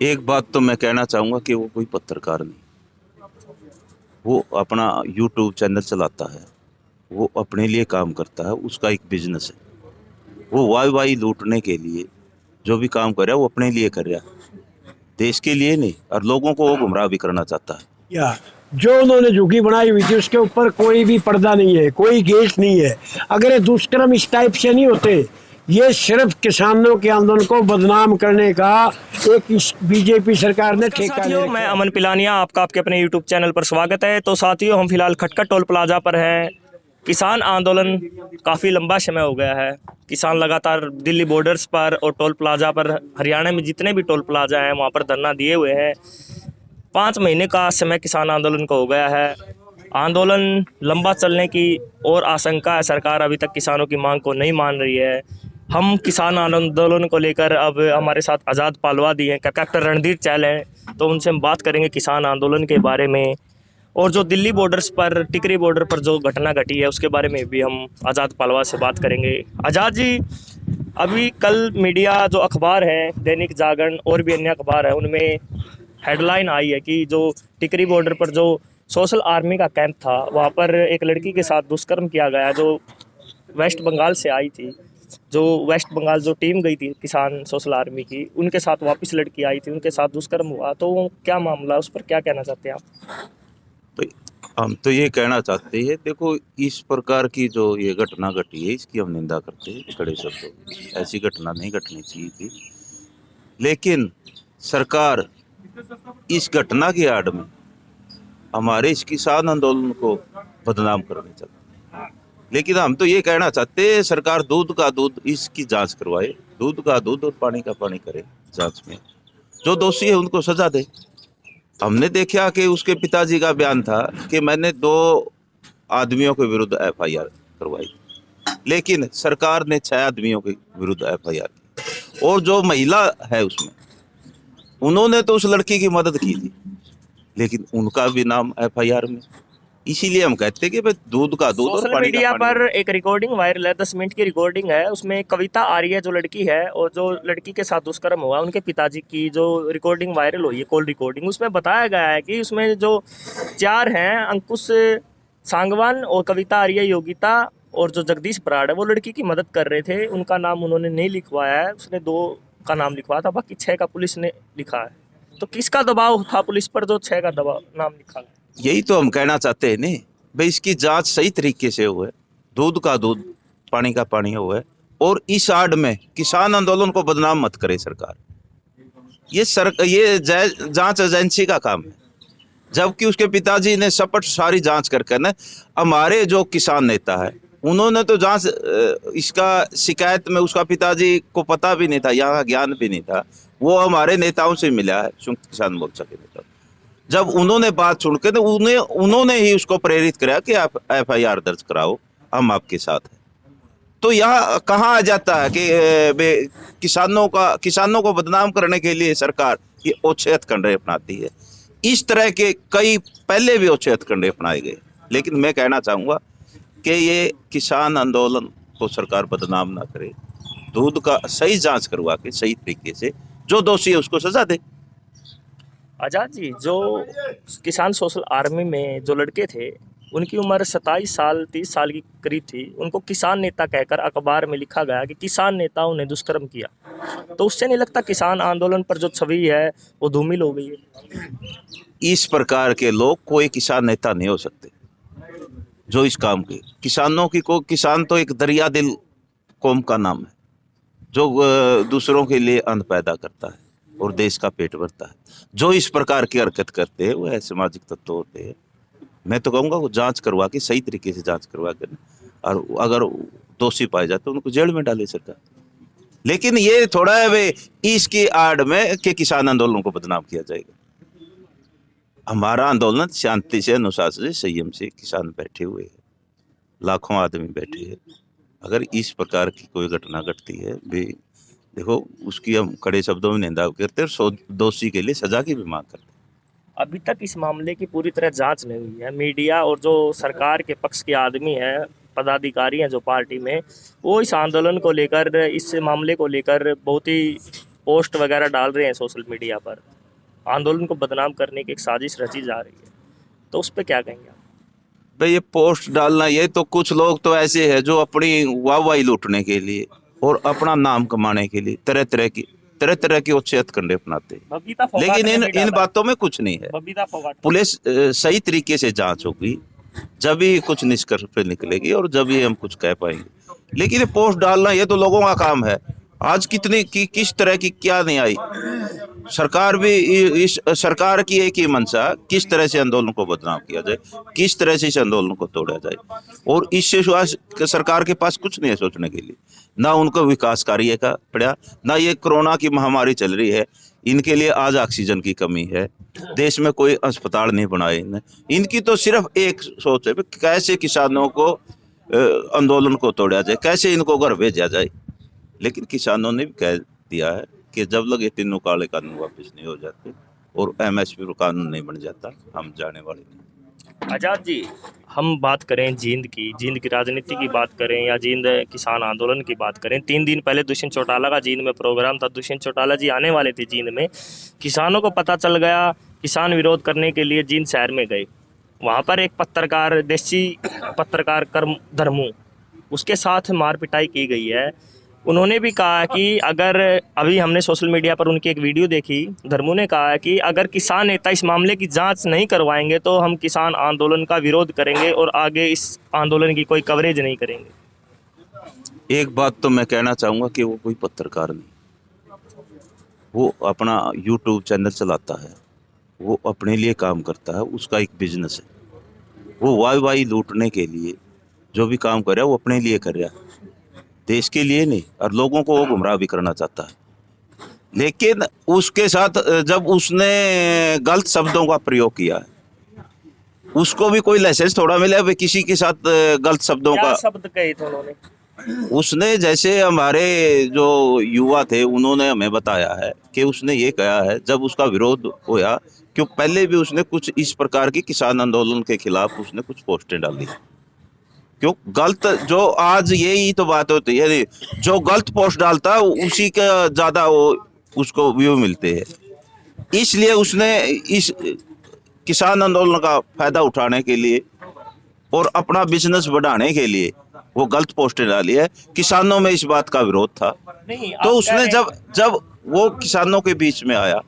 एक बात तो मैं कहना चाहूँगा कि वो कोई पत्रकार नहीं, वो अपना यूट्यूब चैनल चलाता है, वो अपने लिए काम करता है, उसका एक बिज़नेस है। वो वाई-वाई लूटने के लिए जो भी काम कर रहा है, वो अपने लिए कर रहा है, देश के लिए नहीं और लोगों को वो गुमराह भी करना चाहता है। या जो उन्होंने झुग्गी बनाई हुई थी उसके ऊपर कोई भी पर्दा नहीं है, कोई केस नहीं है। अगर ये दुष्कर्म इस टाइप से नहीं होते, ये सिर्फ किसानों के आंदोलन को बदनाम करने का एक इस बीजेपी सरकार ने ठेका ले साथियों, रखा मैं है। अमन पिलानिया, आपका आपके अपने यूट्यूब चैनल पर स्वागत है। तो साथियों, हम फिलहाल खटखट टोल प्लाजा पर हैं। किसान आंदोलन काफ़ी लंबा समय हो गया है। किसान लगातार दिल्ली बॉर्डर्स पर और टोल प्लाजा पर, हरियाणा में जितने भी टोल प्लाजा हैं वहाँ पर धरना दिए हुए हैं। 5 महीने का समय किसान आंदोलन को हो गया है। आंदोलन लंबा चलने की और आशंका है। सरकार अभी तक किसानों की मांग को नहीं मान रही है। हम किसान आंदोलन को लेकर अब हमारे साथ आज़ाद पालवादी हैं, कैप्टन रणधीर चैल हैं, तो उनसे हम बात करेंगे किसान आंदोलन के बारे में। और जो दिल्ली बॉर्डर्स पर, टिकरी बॉर्डर पर जो घटना घटी है उसके बारे में भी हम आज़ाद पालवा से बात करेंगे। आज़ाद जी, अभी कल मीडिया जो अखबार है, दैनिक जागरण और भी अन्य अखबार है, उनमें हेडलाइन आई है कि जो टिकरी बॉर्डर पर जो सोशल आर्मी का कैंप था, वहाँ पर एक लड़की के साथ दुष्कर्म किया गया, जो वेस्ट बंगाल से आई थी। जो वेस्ट बंगाल जो टीम गई थी किसान सोशल आर्मी की, उनके साथ वापस लड़की आई थी, उनके साथ दुष्कर्म हुआ। तो वो क्या मामला, उस पर क्या कहना चाहते हैं आप? तो हम तो ये कहना चाहते हैं, देखो इस प्रकार की जो ये घटना घटी है, इसकी हम निंदा करते हैं कड़े शब्दों में। ऐसी घटना नहीं घटनी चाहिए थी, लेकिन सरकार इस घटना की आड़ में हमारे इस किसान आंदोलन को बदनाम करने चलती है। लेकिन हम तो ये कहना चाहते हैं, सरकार दूध का दूध इसकी जांच करवाए, दूध का दूध और पानी का पानी करे जांच में। जो दोषी है उनको सजा दे। हमने देखा कि उसके पिताजी का बयान था कि मैंने 2 आदमियों के विरुद्ध एफआईआर करवाई, लेकिन सरकार ने 6 आदमियों के विरुद्ध एफआईआर की। और जो महिला है उसमें, उन्होंने तो उस लड़की की मदद की थी, लेकिन उनका भी नाम एफआईआर में। इसीलिए हम कहते हैं कि भाई दूध का दूध और सोशल पानी का मीडिया पानी। पर एक रिकॉर्डिंग वायरल है, 10 मिनट की रिकॉर्डिंग है। उसमें कविता आर्य जो लड़की है और जो लड़की के साथ दुष्कर्म हुआ, उनके पिताजी की जो रिकॉर्डिंग वायरल हुई है, कॉल रिकॉर्डिंग, उसमें बताया गया है कि उसमें जो 4 हैं, अंकुश सांगवान और कविता आर्य, योगिता और जो जगदीश बराड़ है, वो लड़की की मदद कर रहे थे। उनका नाम उन्होंने नहीं लिखवाया है, उसने 2 का नाम लिखवाया था, बाकी 6 का पुलिस ने लिखा है। तो किसका दबाव था पुलिस पर जो 6 का दबाव नाम लिखा है? यही तो हम कहना चाहते हैं नहीं भाई, इसकी जांच सही तरीके से हुए, दूध का दूध पानी का पानी हुए, और इस आड़ में किसान आंदोलन को बदनाम मत करे सरकार। ये जांच एजेंसी का काम है, जबकि उसके पिताजी ने सपट सारी जांच करके ना, हमारे जो किसान नेता है उन्होंने तो जांच इसका शिकायत में उसका पिताजी को पता भी नहीं था, यहाँ ज्ञान भी नहीं था। वो हमारे नेताओं से मिला है, संयुक्त किसान मोर्चा के नेता। जब उन्होंने बात सुन के, तो उन्होंने ही उसको प्रेरित किया कि आप एफआईआर दर्ज कराओ, हम आपके साथ हैं। तो यहाँ कहाँ आ जाता है कि किसानों को बदनाम करने के लिए सरकार ये ओछे हथकंडे अपनाती है। इस तरह के कई पहले भी ओछे हथकंडे अपनाए गए, लेकिन मैं कहना चाहूँगा कि ये किसान आंदोलन को सरकार बदनाम ना करे, दूध का सही जांच करवा के सही तरीके से जो दोषी है उसको सजा दे। आजाद जी, जो किसान सोशल आर्मी में जो लड़के थे, उनकी उम्र 27 साल 30 साल की करीब थी। उनको किसान नेता कहकर अखबार में लिखा गया कि किसान नेताओं ने दुष्कर्म किया। तो उससे नहीं लगता किसान आंदोलन पर जो छवि है वो धूमिल हो गई है? इस प्रकार के लोग कोई किसान नेता नहीं हो सकते जो इस काम के किसानों की को किसान तो एक दरिया दिल कौम का नाम है, जो दूसरों के लिए अन्न पैदा करता है और देश का पेट भरता है। जो इस प्रकार की हरकत करते हैं वो है सामाजिक तत्व होते हैं। मैं तो कहूँगा वो जांच करवा के सही तरीके से जांच करवा के, और अगर दोषी पाए जाते तो उनको जेल में डाले सरकार। लेकिन ये थोड़ा है वे इसकी आड़ में कि किसान आंदोलन को बदनाम किया जाएगा। हमारा आंदोलन शांति से, अनुशासन से, संयम से किसान बैठे हुए हैं, लाखों आदमी बैठे हैं। अगर इस प्रकार की कोई घटना घटती है भी, देखो उसकी हम कड़े शब्दों में निंदा करते हैं और दोषी के लिए सजा की भी मांग करते हैं। अभी तक इस मामले की पूरी तरह जांच नहीं हुई है। मीडिया और जो सरकार के पक्ष के आदमी हैं, पदाधिकारी हैं जो पार्टी में, वो इस आंदोलन को लेकर, इस मामले को लेकर बहुत ही पोस्ट वगैरह डाल रहे हैं सोशल मीडिया पर, आंदोलन को बदनाम करने की एक साजिश रची जा रही है, तो उस पर क्या कहेंगे आप? भाई ये पोस्ट डालना, ये तो कुछ लोग तो ऐसे हैं जो अपनी वाहवाही लूटने के लिए और अपना नाम कमाने के लिए तरह तरह की अच्छे हथकंडे अपनाते हैं। बबीता फोगाट लेकिन ने भी इन डाला। बातों में कुछ नहीं है। बबीता फोगाट पुलिस सही तरीके से जांच होगी, जब ही कुछ निष्कर्ष पे निकलेगी और जब ही हम कुछ कह पाएंगे। लेकिन ये पोस्ट डालना, ये तो लोगों का काम है। आज किस तरह की क्या नहीं आई। सरकार भी इस सरकार की एक ही मंशा, किस तरह से आंदोलन को बदनाम किया जाए, किस तरह से इस आंदोलन को तोड़ा जाए, और इससे सरकार के पास कुछ नहीं है सोचने के लिए। ना उनको विकास कार्य का पड़ा, ना ये कोरोना की महामारी चल रही है, इनके लिए आज ऑक्सीजन की कमी है, देश में कोई अस्पताल नहीं बनाए इन्हें। इनकी तो सिर्फ एक सोच है, कैसे किसानों को आंदोलन को तोड़ा जाए, कैसे इनको घर भेजा जाए। लेकिन किसानों ने भी कह दिया है कि जब लगे तीनों काले कानून वापस नहीं हो जाते और एमएसपी कानून नहीं बन जाता, हम जाने वाले नहीं। आजाद जी, हम बात करें जींद की राजनीति की बात करें या जींद किसान आंदोलन की बात करें, 3 दिन पहले दुष्यंत चौटाला का जींद में प्रोग्राम था। दुष्यंत चौटाला जी आने वाले थे जींद में, किसानों को पता चल गया, किसान विरोध करने के लिए जींद शहर में गए। वहाँ पर एक पत्रकार, देसी पत्रकार कर्म धर्मू, उसके साथ मार पिटाई की गई है। उन्होंने भी कहा कि अगर, अभी हमने सोशल मीडिया पर उनकी एक वीडियो देखी, धर्मू ने कहा कि अगर किसान नेता इस मामले की जांच नहीं करवाएंगे तो हम किसान आंदोलन का विरोध करेंगे और आगे इस आंदोलन की कोई कवरेज नहीं करेंगे। एक बात तो मैं कहना चाहूँगा कि वो कोई पत्रकार नहीं, वो अपना यूट्यूब चैनल चलाता है, वो अपने लिए काम करता है, उसका एक बिजनेस है। वो वाई लूटने के लिए जो भी काम कर रहा है वो अपने लिए कर रहा है, देश के लिए नहीं, और लोगों को वो गुमराह भी करना चाहता है। लेकिन उसके साथ जब उसने गलत शब्दों का प्रयोग किया है, उसको भी कोई लाइसेंस थोड़ा मिला है किसी के साथ गलत शब्दों क्या का। शब्द कहे थे उन्होंने? उसने, जैसे हमारे जो युवा थे उन्होंने हमें बताया है कि उसने ये कहा है, जब उसका विरोध होया, क्यों पहले भी उसने कुछ इस प्रकार की किसान आंदोलन के खिलाफ उसने कुछ पोस्टें डाली। क्यों गलत, जो आज यही तो बात होती है, जो गलत पोस्ट डालता है उसी का ज्यादा वो उसको व्यू मिलते हैं। इसलिए उसने इस किसान आंदोलन का फायदा उठाने के लिए और अपना बिजनेस बढ़ाने के लिए वो गलत पोस्टें डाली है। किसानों में इस बात का विरोध था, नहीं, तो उसने जब वो किसानों के बीच में आया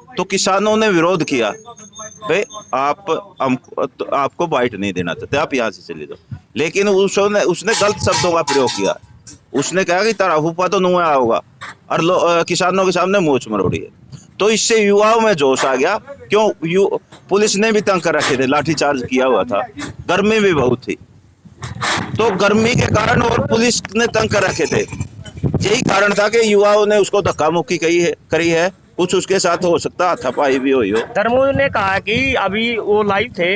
तो किसानों ने विरोध किया, भाई आपको बाइट नहीं देना चाहते, आप यहाँ से चले जाओ। लेकिन उसने गलत शब्दों का प्रयोग किया। उसने कहा कि तारा हुपा तो नुआ होगा, और किसानों के सामने मूछ मरोड़ी है। तो इससे युवाओं में जोश आ गया। क्यों पुलिस ने भी तंग कर रखे थे, लाठीचार्ज किया हुआ था, गर्मी भी बहुत थी, तो गर्मी के कारण और पुलिस ने तंग कर रखे थे। यही कारण था कि युवाओं ने उसको धक्का मुक्की करी है। कुछ उसके साथ हो सकता हाथापाई भी हुई हो। धर्मू ने कहा कि अभी वो लाइव थे,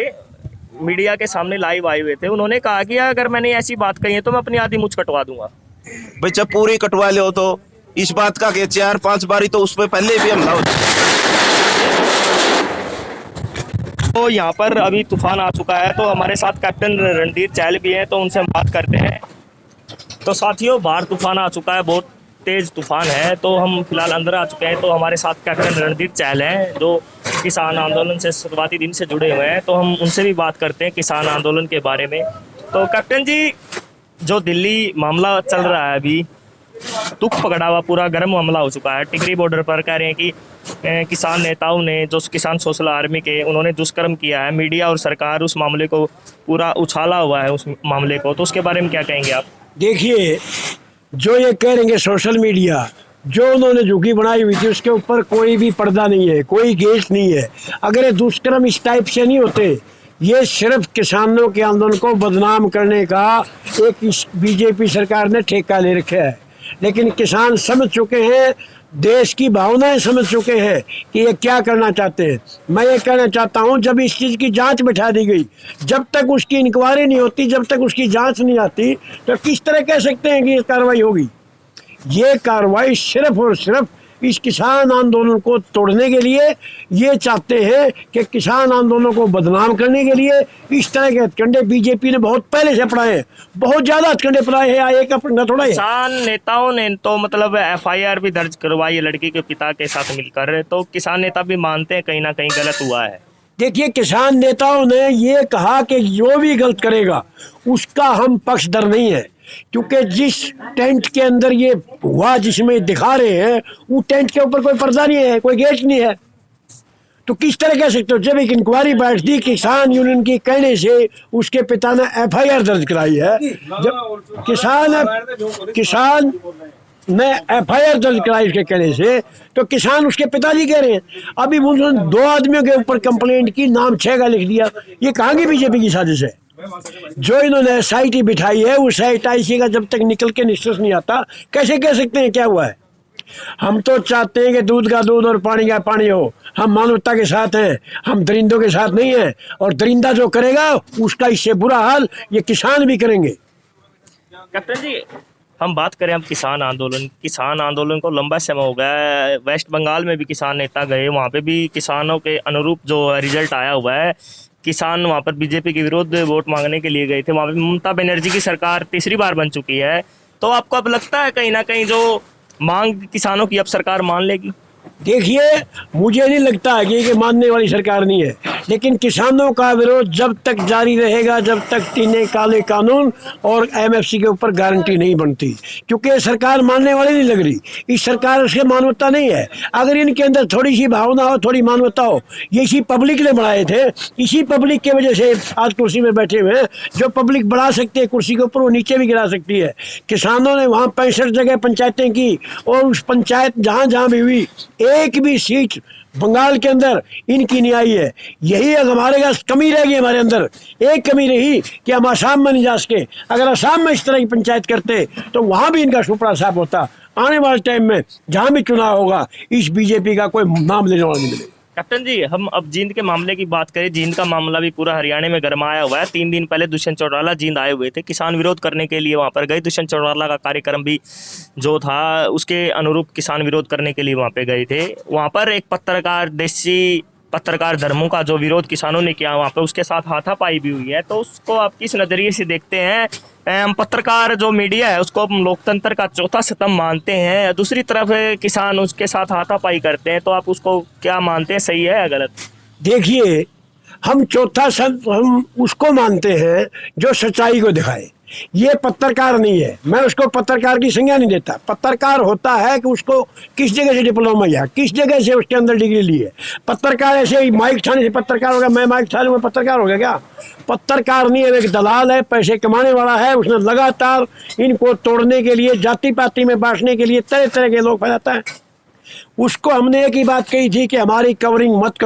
मीडिया के सामने लाइव आए हुए थे, उन्होंने कहा कि अगर मैंने ऐसी बात कही है तो मैं अपनी आधी मुझ कटवा दूंगा। भाई जब पूरी कटवा ले हो तो इस बात का कि 4-5 बारी तो उस पर पहले भी हमला हो चुका। तो यहाँ पर अभी तूफान आ चुका है, तो हमारे साथ कैप्टन रणधीर चहल भी हैं, तो उनसे हम बात करते हैं। तो साथियों, बाहर तूफान आ चुका है, बहुत तेज तूफान है, तो हम फिलहाल अंदर आ चुके हैं। तो हमारे साथ कैप्टन रणधीर चहल हैं, जो किसान आंदोलन से शुरुआती दिन से जुड़े हुए हैं, तो हम उनसे भी बात करते हैं किसान आंदोलन के बारे में। तो कैप्टन जी, जो दिल्ली मामला चल रहा है अभी, तुक पकड़ा हुआ पूरा गर्म मामला हो चुका है। टिकरी बॉर्डर पर कह रहे हैं कि किसान नेताओं ने, जो किसान सोशल आर्मी के, उन्होंने दुष्कर्म किया है। मीडिया और सरकार उस मामले को पूरा उछाला हुआ है, उस मामले को, तो उसके बारे में क्या कहेंगे आप? देखिए, जो ये कह रहे हैं सोशल मीडिया, जो उन्होंने झुकी बनाई हुई थी उसके ऊपर कोई भी पर्दा नहीं है, कोई गेस नहीं है। अगर ये दुष्कर्म इस टाइप से नहीं होते, ये सिर्फ किसानों के आंदोलन को बदनाम करने का एक बीजेपी सरकार ने ठेका ले रखा है। लेकिन किसान समझ चुके हैं, देश की भावनाएं समझ चुके हैं कि ये क्या करना चाहते हैं। मैं ये कहना चाहता हूँ, जब इस चीज़ की जांच बैठा दी गई, जब तक उसकी इंक्वायरी नहीं होती, जब तक उसकी जांच नहीं आती, तो किस तरह कह सकते हैं कि ये कार्रवाई होगी। ये कार्रवाई सिर्फ और सिर्फ इस किसान आंदोलन को तोड़ने के लिए ये चाहते हैं कि किसान आंदोलन को बदनाम करने के लिए इस तरह के हथकंडे बीजेपी ने बहुत पहले से अपनाए हैं, बहुत ज़्यादा हथकंडे अपनाए हैं। एक अपना थोड़ा है। किसान नेताओं ने तो मतलब एफआईआर भी दर्ज करवाई है लड़की के पिता के साथ मिलकर, तो किसान नेता भी मानते हैं कहीं ना कहीं गलत हुआ है। देखिए, किसान नेताओं ने ये कहा कि जो भी गलत करेगा उसका हम पक्षधर नहीं है, क्योंकि जिस टेंट के अंदर ये हुआ जिसमें दिखा रहे हैं वो टेंट के ऊपर कोई पर्दा नहीं है, कोई गेट नहीं है। तो किस तरह कह सकते हो? जब एक इंक्वायरी बैठती किसान यूनियन के कहने से उसके पिता ने एफआईआर दर्ज कराई है, जब किसान ने एफआईआर दर्ज कराई उसके कहने से, तो किसान उसके पिताजी कह रहे हैं। अभी उन्होंने 2 आदमियों के ऊपर कंप्लेंट की, नाम 6 का लिख दिया। ये कहाँ की बीजेपी की साजिश है? जो इन्होंने एसआईटी बिठाई है उस एसआईटी का जब तक निकल के निष्कर्ष नहीं आता कैसे कह सकते हैं क्या हुआ है? हम तो चाहते हैं कि दूध का दूध और पानी का पानी हो। हम मानवता के साथ हैं, हम दरिंदों के साथ नहीं हैं। और दरिंदा जो करेगा उसका इससे बुरा हाल ये किसान भी करेंगे। कैप्टन जी, हम बात करें अब किसान आंदोलन को लंबा समय हो गया है। वेस्ट बंगाल में भी किसान नेता गए, वहाँ पे भी किसानों के अनुरूप जो रिजल्ट आया हुआ है। किसान वहाँ पर बीजेपी के विरुद्ध वोट मांगने के लिए गए थे। वहाँ पे ममता बनर्जी की सरकार तीसरी बार बन चुकी है। तो आपको अब लगता है कहीं ना कहीं जो मांग किसानों की अब सरकार मान लेगी? देखिए, मुझे नहीं लगता है कि ये मानने वाली सरकार नहीं है, लेकिन किसानों का विरोध जब तक जारी रहेगा, जब तक 3 काले कानून और एमएफसी के ऊपर गारंटी नहीं बनती, क्योंकि ये सरकार मानने वाली नहीं लग रही। इस सरकार से मानवता नहीं है। अगर इनके अंदर थोड़ी सी भावना हो, थोड़ी मानवता हो, ये इसी पब्लिक ने बढ़ाए थे। इसी पब्लिक की वजह से आज कुर्सी में बैठे हुए हैं। जो पब्लिक बढ़ा सकती है कुर्सी के ऊपर, वो नीचे भी गिरा सकती है। किसानों ने वहाँ 65 जगह पंचायतें की, और उस पंचायत जहाँ जहाँ भी हुई एक भी सीट बंगाल के अंदर इनकी नहीं आई है। यही एक हमारे पास कमी रह गई। हमारे अंदर एक कमी रही कि हम आसाम में नहीं जा सके। अगर आसाम में इस तरह की पंचायत करते तो वहाँ भी इनका सुपड़ा साफ होता। आने वाले टाइम में जहाँ भी चुनाव होगा इस बीजेपी का कोई नाम लेने वाला नहीं मिलेगा। कैप्टन जी, हम अब जींद के मामले की बात करें। जींद का मामला भी पूरा हरियाणा में गरमाया हुआ है। 3 दिन पहले दुष्यंत चौटाला जींद आए हुए थे, किसान विरोध करने के लिए वहां पर गए। दुष्यंत चौटाला का कार्यक्रम भी जो था उसके अनुरूप किसान विरोध करने के लिए वहां पे गए थे। वहां पर एक पत्रकार, देशी पत्रकार धर्मों का जो विरोध किसानों ने किया वहाँ पे, उसके साथ हाथापाई भी हुई है। तो उसको आप किस नज़रिए से देखते हैं? पत्रकार जो मीडिया है उसको हम लोकतंत्र का चौथा स्तंभ मानते हैं, दूसरी तरफ किसान उसके साथ हाथापाई करते हैं, तो आप उसको क्या मानते हैं, सही है या गलत? देखिए, हम चौथा स्तंभ हम उसको मानते हैं जो सच्चाई को दिखाए। ये पत्रकार नहीं है, मैं उसको पत्रकार की संज्ञा नहीं देता। पत्रकार होता है कि उसको किस जगह से डिप्लोमा या किस जगह से उसके अंदर डिग्री ली है। पत्रकार ऐसे ही माइक छाने से पत्रकार हो गया, मैं माइक छाने में पत्रकार हो गया क्या? पत्रकार नहीं है, एक दलाल है, पैसे कमाने वाला है। उसने लगातार इनको तोड़ने के लिए, जाति पाति में बांटने के लिए तरह तरह के लोग फैलाता है। उसको हमने एक ही बात कही थी कि हमारी कवरिंग मत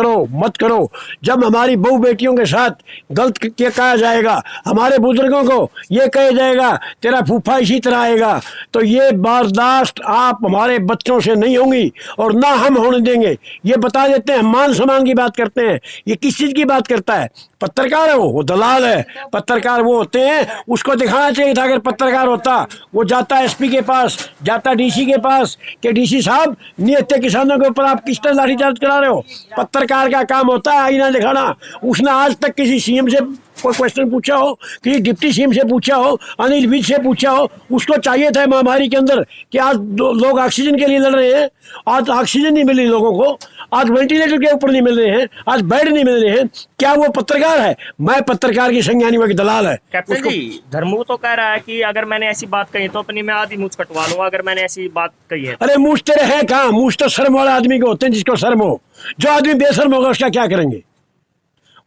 करो। जब हमारी बहू बेटियों के साथ गलत क्या कहा जाएगा, हमारे बुजुर्गों को ये कहा जाएगा तेरा फूफा इसी तरह आएगा, तो ये बर्दाश्त आप हमारे बच्चों से नहीं होंगी और ना हम होने देंगे। ये बता देते हैं, मान सम्मान की बात करते हैं। ये किस चीज़ की बात करता है? पत्रकार है, वो दलाल है। पत्रकार वो होते हैं, उसको दिखाना चाहिए था। अगर पत्रकार होता वो जाता एसपी के पास, जाता डीसी के पास कि डीसी साहब नियत किसानों के ऊपर आप किस तरह लाठीचार्ज करा रहे हो। पत्रकार का काम होता है आईना दिखाना। उसने आज तक किसी सीएम से कोई क्वेश्चन पूछा हो, किसी डिप्टी सीएम से पूछा हो, अनिल विज से पूछा हो? उसको चाहिए था महामारी के अंदर कि आज लोग ऑक्सीजन के लिए लड़ रहे हैं, आज ऑक्सीजन नहीं मिल रही लोगों को, आज वेंटिलेटर के ऊपर नहीं मिल रहे हैं, आज बेड नहीं मिल रहे हैं। क्या वो पत्रकार है? मैं पत्रकार की संज्ञा नहीं, वो दलाल है। कैप्टन जी, धर्मू तो कह रहा है कि अगर मैंने ऐसी बात कही तो अपनी मैं आधी मूछ कटवा लूंगा, अगर मैंने ऐसी बात कही है। अरे मूछ तेरे है कहाँ? मूछ तो शर्म वाले आदमी को होते हैं, जिसको शर्म हो। जो आदमी बेशर्म होगा उसका क्या करेंगे?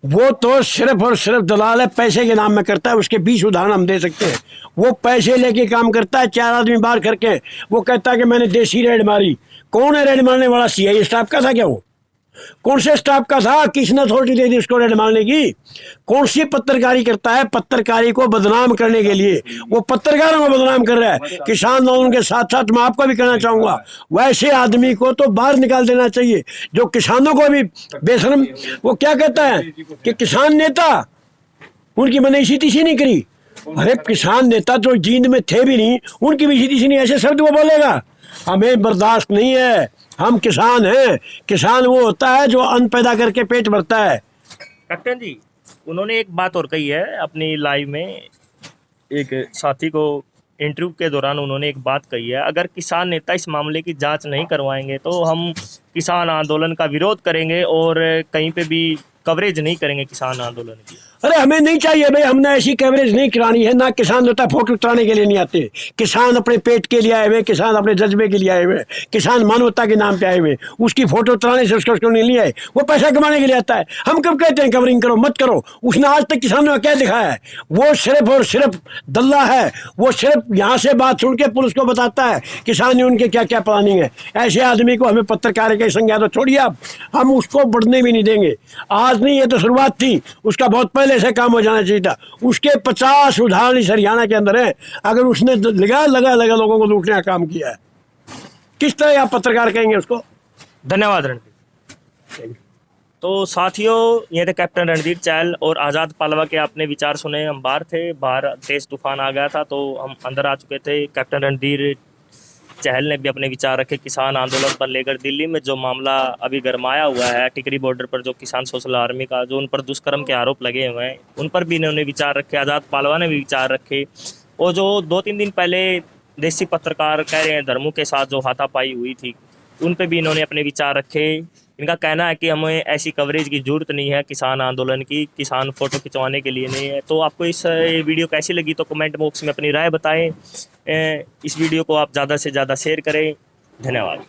वो तो सिर्फ और सिर्फ दलाल है, पैसे के नाम में करता है। उसके 20 उदाहरण हम दे सकते हैं। वो पैसे लेके काम करता है, 4 आदमी बाहर करके वो कहता है कि मैंने देसी रेड मारी। कौन है रेड मारने वाला? सीआईए स्टाफ का था क्या? वो कौन से स्टाफ का था? किसने अथॉरिटी दे दी उसको रेड मारने की? कौन सी पत्रकारी करता है? पत्रकारी को बदनाम करने के लिए वो पत्रकारों को बदनाम कर रहा है। किसान आंदोलन के साथ साथ मैं आपको भी कहना चाहूंगा, वैसे आदमी को तो बाहर निकाल देना चाहिए जो किसानों को भी बेशर्म। वो क्या कहता है कि किसान नेता, उनकी मैंने इसी तीसी नहीं करी। अरे किसान नेता तो जींद में थे भी नहीं, उनकी भी इसी तीसी नहीं, ऐसे शब्द वो बोलेगा? हमें बर्दाश्त नहीं है। हम किसान हैं। किसान वो होता है जो अन्न पैदा करके पेट भरता है। कैप्टन जी, उन्होंने एक बात और कही है अपनी लाइव में, एक साथी को इंटरव्यू के दौरान उन्होंने एक बात कही है, अगर किसान नेता इस मामले की जांच नहीं करवाएंगे तो हम किसान आंदोलन का विरोध करेंगे और कहीं पे भी कवरेज नहीं करेंगे किसान आंदोलन की। अरे हमें नहीं चाहिए भाई, हमने ऐसी कवरेज नहीं करानी है। ना किसान होता है फोटो उतराने के लिए नहीं आते। किसान अपने पेट के लिए आए हुए, किसान अपने जज्बे के लिए आए हुए, किसान मानवता के नाम पे आए हुए। उसकी फोटो उतराने से उसको नहीं आए, वो पैसा कमाने के लिए आता है। हम कब कहते हैं कवरिंग करो मत करो? उसने आज तक किसानों का क्या दिखाया है? वो सिर्फ और सिर्फ दल्ला है। वो सिर्फ यहाँ से बात सुन के पुलिस को बताता है किसान ने उनके क्या क्या प्लानिंग है। ऐसे आदमी को हमें पत्रकार की संज्ञा तो छोड़िए आप, हम उसको बढ़ने भी नहीं देंगे। आज नहीं, ये तो शुरुआत थी, उसका बहुत पहले से काम हो जाना चाहिए था। उसके 50 उदाहरण इस हरियाणा के अंदर है। अगर उसने लगा लोगों को लूटने का काम किया है, किस तरह आप पत्रकार कहेंगे उसको? धन्यवाद रणदीप। तो साथियों, ये थे कैप्टन रणधीर चहल और आज़ाद पालवा के आपने विचार सुने। हम बाहर थे, बाहर तेज तूफान आ गया था तो हम अंदर आ चुके थे। कैप्टन रणधीर चहल ने भी अपने विचार रखे किसान आंदोलन पर लेकर। दिल्ली में जो मामला अभी गरमाया हुआ है, टिकरी बॉर्डर पर जो किसान सोशल आर्मी का जो उन पर दुष्कर्म के आरोप लगे हुए हैं, उन पर भी इन्होंने विचार रखे। आज़ाद पालवा ने भी विचार रखे। और जो 2-3 दिन पहले देसी पत्रकार कह रहे हैं धर्मों के साथ जो हाथापाई हुई थी, उन पे भी इन्होंने अपने विचार रखे। इनका कहना है कि हमें ऐसी कवरेज की ज़रूरत नहीं है किसान आंदोलन की, किसान फ़ोटो खिंचवाने के लिए नहीं है। तो आपको इस वीडियो कैसी लगी तो कमेंट बॉक्स में अपनी राय बताएं। इस वीडियो को आप ज़्यादा से ज़्यादा शेयर करें। धन्यवाद।